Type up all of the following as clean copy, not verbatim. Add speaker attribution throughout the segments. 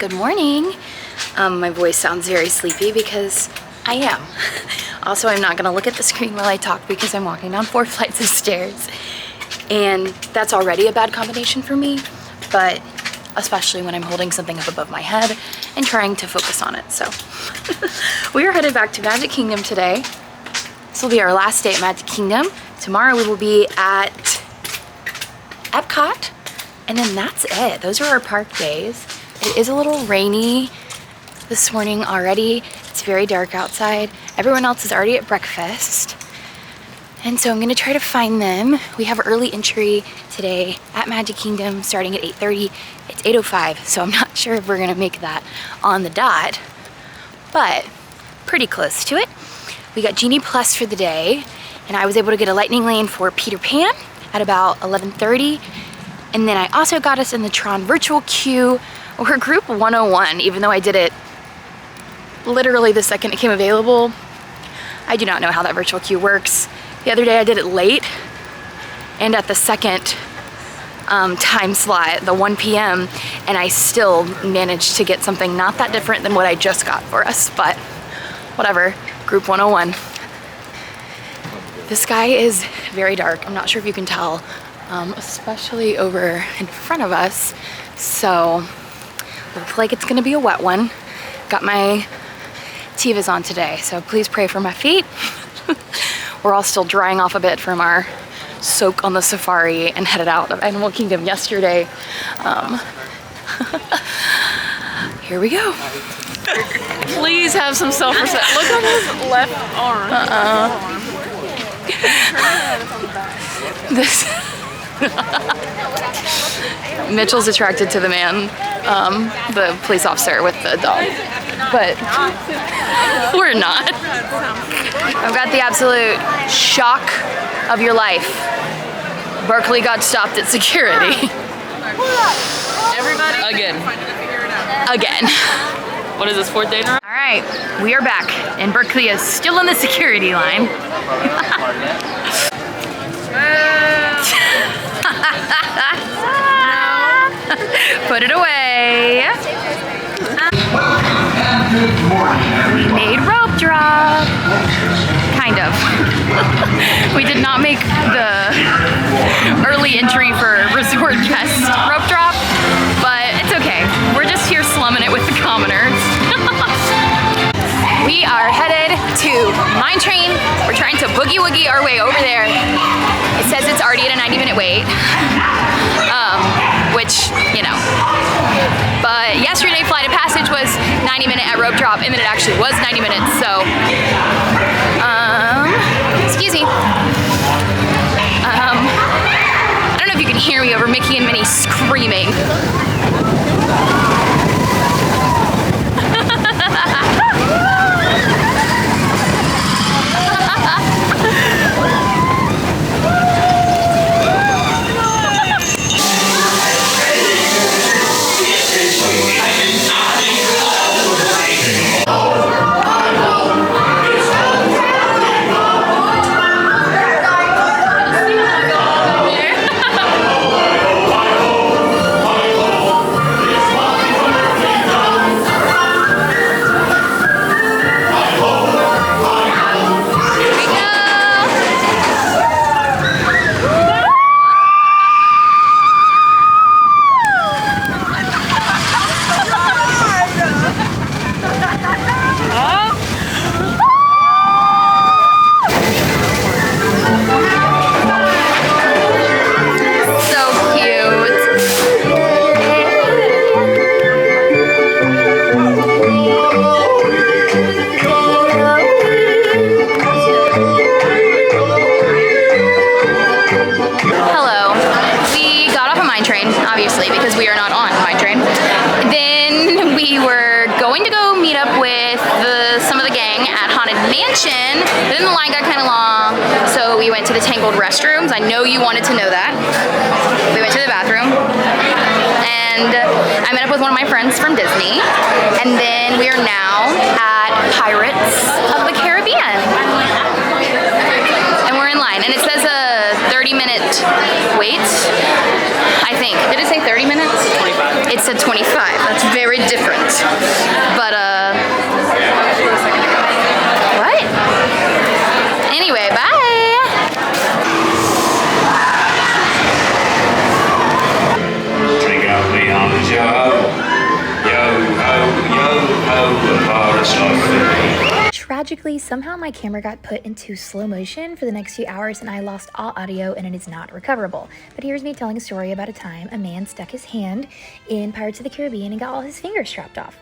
Speaker 1: Good morning. My voice sounds very sleepy because I am. Also, I'm not gonna look at the screen while I talk because I'm walking down 4 flights of stairs. And that's already a bad combination for me, but especially when I'm holding something up above my head and trying to focus on it. So we are headed back to Magic Kingdom today. This will be our last day at Magic Kingdom. Tomorrow we will be at Epcot, and then that's it. Those are our park days. It is a little rainy this morning already. It's very dark outside. Everyone else is already at breakfast. And so I'm gonna try to find them. We have early entry today at Magic Kingdom starting at 8:30. It's 8:05, so I'm not sure if we're gonna make that on the dot, but pretty close to it. We got Genie Plus for the day, and I was able to get a lightning lane for Peter Pan at about 11:30. And then I also got us in the Tron virtual queue. We're group 101, even though I did it literally the second it came available. I do not know how that virtual queue works. The other day I did it late and at the second time slot, the 1 p.m., and I still managed to get something not that different than what I just got for us, but whatever, group 101. The sky is very dark. I'm not sure if you can tell, especially over in front of us. So looks like it's gonna be a wet one. Got my Tevas on today, so please pray for my feet. We're all still drying off a bit from our soak on the safari and headed out of Animal Kingdom yesterday. Here we go.
Speaker 2: Please have some self-respect. Look on his left arm.
Speaker 1: This Mitchell's attracted to the man, the police officer with the dog, but we're not. I've got the absolute shock of your life. Berkeley got stopped at security.
Speaker 2: Everybody?
Speaker 1: Again.
Speaker 2: What is this, 4th day now?
Speaker 1: All right, we are back, and Berkeley is still in the security line. Put it away. We made rope drop. Kind of. We did not make the early entry for resort guest rope drop, but it's okay. We're just here slumming it with the commoners. We are headed to Mine Train. We're trying to boogie woogie our way over there. It says it's already at a 90-minute wait, which, you know. But yesterday Flight of Passage was 90-minute at rope drop, and then it actually was 90 minutes, so, excuse me. I don't know if you can hear me over Mickey and Minnie screaming. But then the line got kind of long, so we went to the Tangled restrooms. I know you wanted to know that. We went to the bathroom, and I met up with one of my friends from Disney, and then we are now at Pirates of the Caribbean. And we're in line, and it says a 30-minute wait. I I think. Did it say 30 minutes?
Speaker 2: 25.
Speaker 1: It said 25. That's very different. But, what? Anyway, bye!
Speaker 3: Drink up me arms, yo ho, a chorus like me.
Speaker 1: Tragically, somehow my camera got put into slow motion for the next few hours and I lost all audio and it is not recoverable. But here's me telling a story about a time a man stuck his hand in Pirates of the Caribbean and got all his fingers chopped off.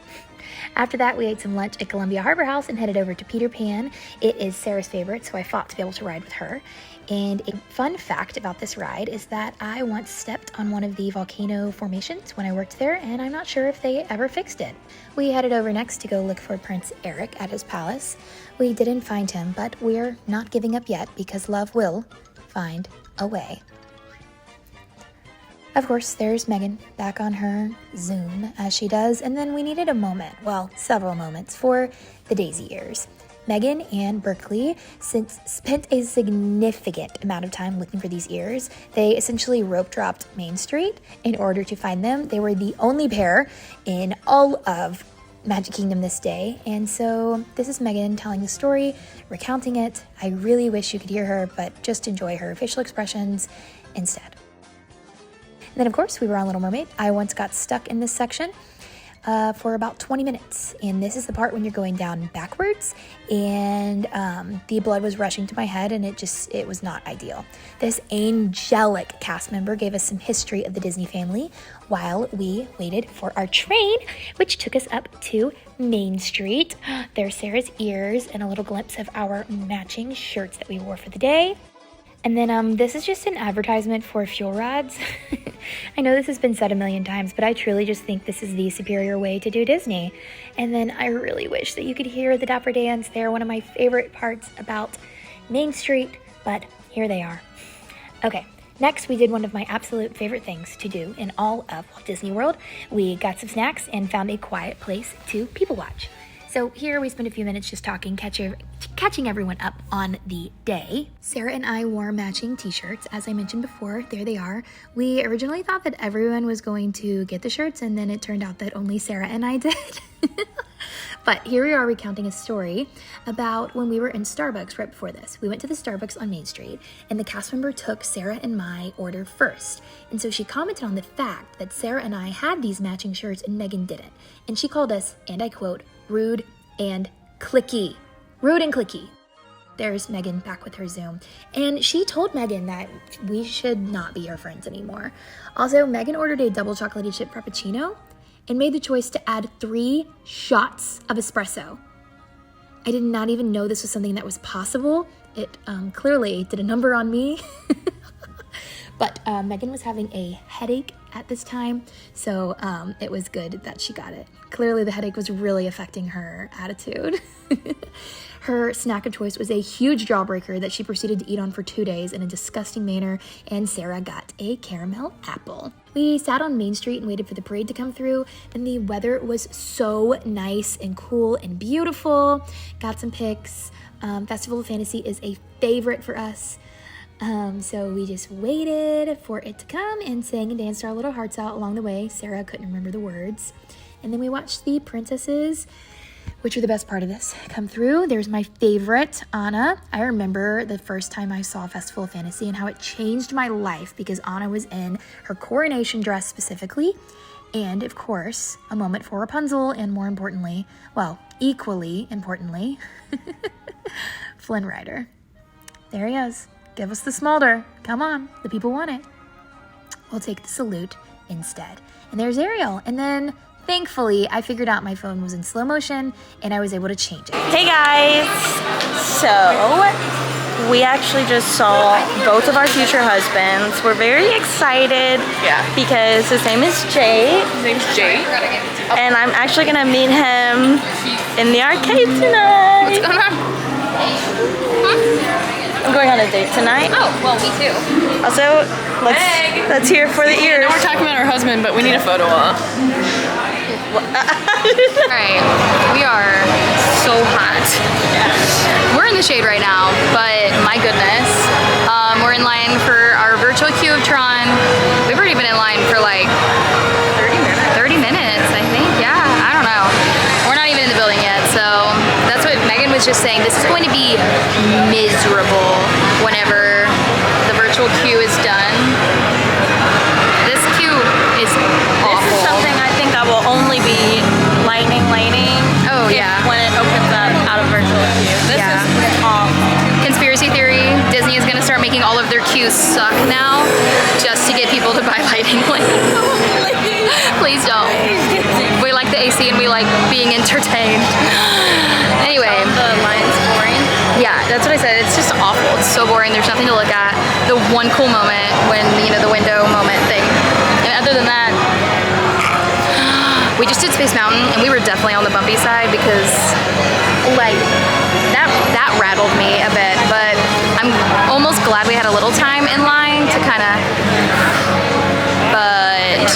Speaker 1: After that, we ate some lunch at Columbia Harbor House and headed over to Peter Pan. It is Sarah's favorite, so I fought to be able to ride with her. And a fun fact about this ride is that I once stepped on one of the volcano formations when I worked there, and I'm not sure if they ever fixed it. We headed over next to go look for Prince Eric at his palace. We didn't find him, but we're not giving up yet because love will find a way. Of course, there's Megan back on her Zoom as she does, and then we needed a moment, well, several moments, for the Daisy Ears. Megan and Berkeley spent a significant amount of time looking for these ears. They essentially rope dropped Main Street in order to find them. They were the only pair in all of Magic Kingdom this day. And so this is Megan telling the story, recounting it. I really wish you could hear her, but just enjoy her facial expressions instead. And then, of course, we were on Little Mermaid. I once got stuck in this section for about 20 minutes. And this is the part when you're going down backwards and the blood was rushing to my head and it was not ideal. This angelic cast member gave us some history of the Disney family while we waited for our train, which took us up to Main Street. There's Sarah's ears and a little glimpse of our matching shirts that we wore for the day. And then this is just an advertisement for fuel rods. I know this has been said a million times, but I truly just think this is the superior way to do Disney. And then I really wish that you could hear the Dapper Dance. They're one of my favorite parts about Main Street, but here they are. Okay, next we did one of my absolute favorite things to do in all of Walt Disney World. We got some snacks and found a quiet place to people watch. So here we spent a few minutes just talking, catching everyone up on the day. Sarah and I wore matching t-shirts, as I mentioned before. There they are. We originally thought that everyone was going to get the shirts, and then it turned out that only Sarah and I did. But here we are recounting a story about when we were in Starbucks right before this. We went to the Starbucks on Main Street, and the cast member took Sarah and my order first. And so she commented on the fact that Sarah and I had these matching shirts and Megan didn't. And she called us, and I quote, rude and cliquey. Rude and cliquey. There's Megan back with her Zoom. And she told Megan that we should not be her friends anymore. Also, Megan ordered a double chocolatey chip frappuccino and made the choice to add 3 shots of espresso. I did not even know this was something that was possible. It clearly did a number on me. But Megan was having a headache at this time, so it was good that she got it. Clearly the headache was really affecting her attitude. Her snack of choice was a huge jawbreaker that she proceeded to eat on for 2 days in a disgusting manner, and Sarah got a caramel apple. We sat on Main Street and waited for the parade to come through, and the weather was so nice and cool and beautiful. Got some pics. Festival of Fantasy is a favorite for us. So we just waited for it to come and sang and danced our little hearts out along the way. Sarah couldn't remember the words. And then we watched the princesses, which are the best part of this, come through. There's my favorite, Anna. I remember the first time I saw Festival of Fantasy and how it changed my life because Anna was in her coronation dress specifically. And of course, a moment for Rapunzel, and more importantly, well, equally importantly, Flynn Rider. There he is. Give us the smolder. Come on, the people want it. We'll take the salute instead. And there's Ariel. And then, thankfully, I figured out my phone was in slow motion and I was able to change it.
Speaker 2: Hey guys! So, we actually just saw both of our future husbands. We're very excited because his name is Jay.
Speaker 4: His name's Jay.
Speaker 2: And I'm actually gonna meet him in the arcade tonight.
Speaker 4: What's going on?
Speaker 2: I'm going on a date tonight.
Speaker 4: Oh, well, me too.
Speaker 2: Also, let's hear it for the ears.
Speaker 4: I know we're talking about our husband, but we need a photo op.
Speaker 1: Alright, we are so hot. We're in the shade right now, but my goodness. We're in line for our virtual queue of Tron. We've already been in line just saying this is going to be miserable whenever the virtual queue is done. This queue is awful.
Speaker 2: This is something I think I will only be lightning laning.
Speaker 1: Oh yeah.
Speaker 2: When it opens up out of virtual queue. This is awful.
Speaker 1: Conspiracy theory, Disney is gonna start making all of their queues suck now just to get people to buy lightning lanes. Please don't. We like the AC and we like being entertained. Anyway.
Speaker 2: The line's boring.
Speaker 1: Yeah, that's what I said. It's just awful. It's so boring. There's nothing to look at. The one cool moment when, you know, the window moment thing. And other than that, we just did Space Mountain and we were definitely on the bumpy side because like that rattled me a bit, but I'm almost glad we had a little time in line to kind of, but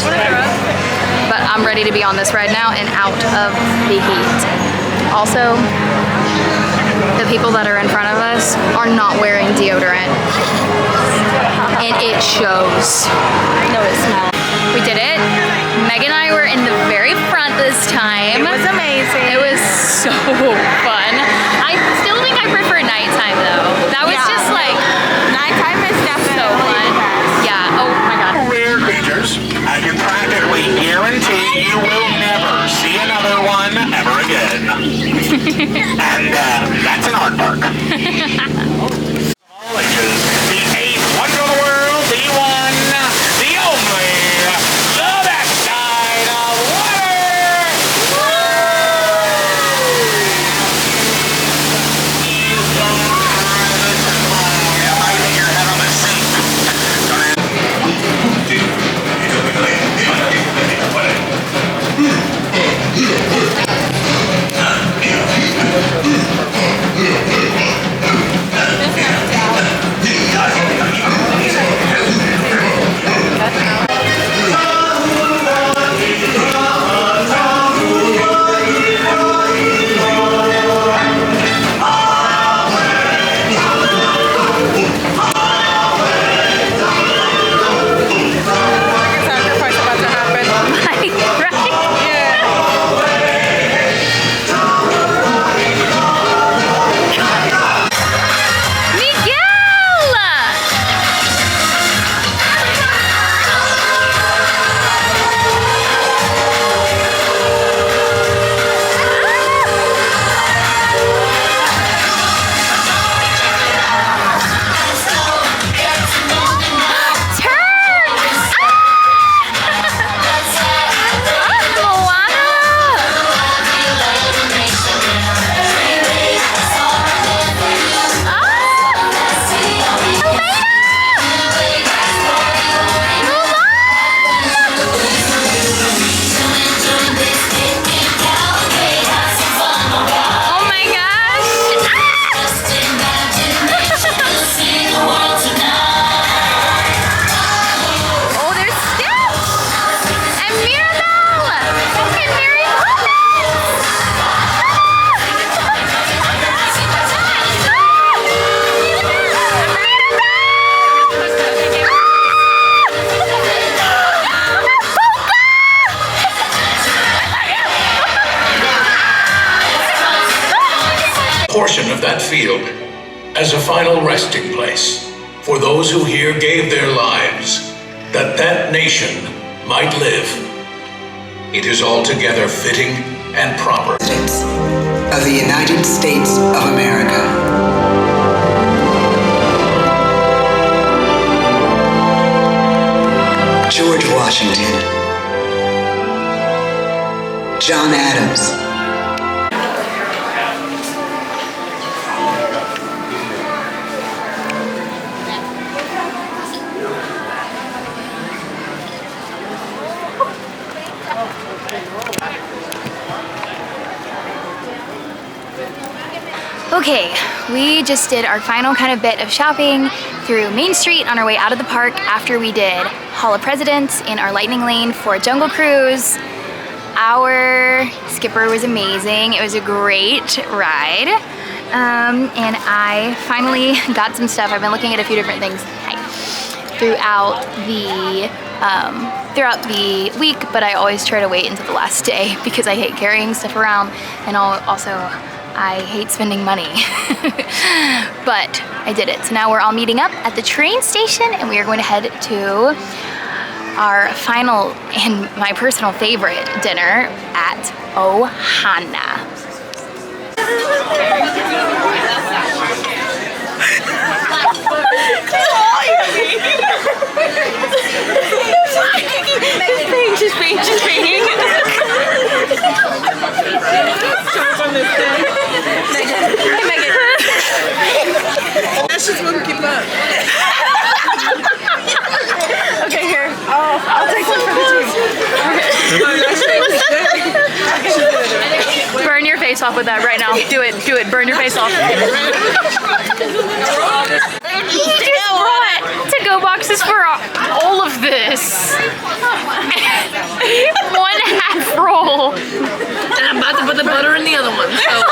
Speaker 1: I'm ready to be on this ride now and out of the heat. Also, the people that are in front of us are not wearing deodorant. And it shows.
Speaker 2: No, it's not.
Speaker 1: We did it. Meg and I were in the very front this time.
Speaker 2: It was amazing.
Speaker 1: It was so fun. I still think I prefer nighttime though. That was just like
Speaker 2: nighttime is definitely
Speaker 1: so fun. Yeah. Oh my god.
Speaker 5: Rare creatures. I can practically guarantee you will never see another one ever again. And that's an art park. All ages, the eighth wonder of the world, the one, the only, the best side of water. I might hit your head on the sink.
Speaker 2: Sacrifice about to happen.
Speaker 6: Portion of that field as a final resting place for those who here gave their lives that that nation might live. It is altogether fitting and proper.
Speaker 7: Presidents of the United States of America. George Washington. John Adams.
Speaker 1: Okay, we just did our final kind of bit of shopping through Main Street on our way out of the park after we did Hall of Presidents in our lightning lane for Jungle Cruise. Our skipper was amazing. It was a great ride. And I finally got some stuff. I've been looking at a few different things throughout the week, but I always try to wait until the last day because I hate carrying stuff around, and I'll also I hate spending money, but I did it. So now we're all meeting up at the train station and we are going to head to our final and my personal favorite dinner at Ohana.
Speaker 2: Just being.
Speaker 4: That's just one keep up.
Speaker 2: Okay, here. I'll take one for the team.
Speaker 1: Burn your face off with that right now. Do it, burn your face off. He just brought to-go boxes for all of this. 1/2 roll.
Speaker 4: And I'm about to put the butter in the other one. So.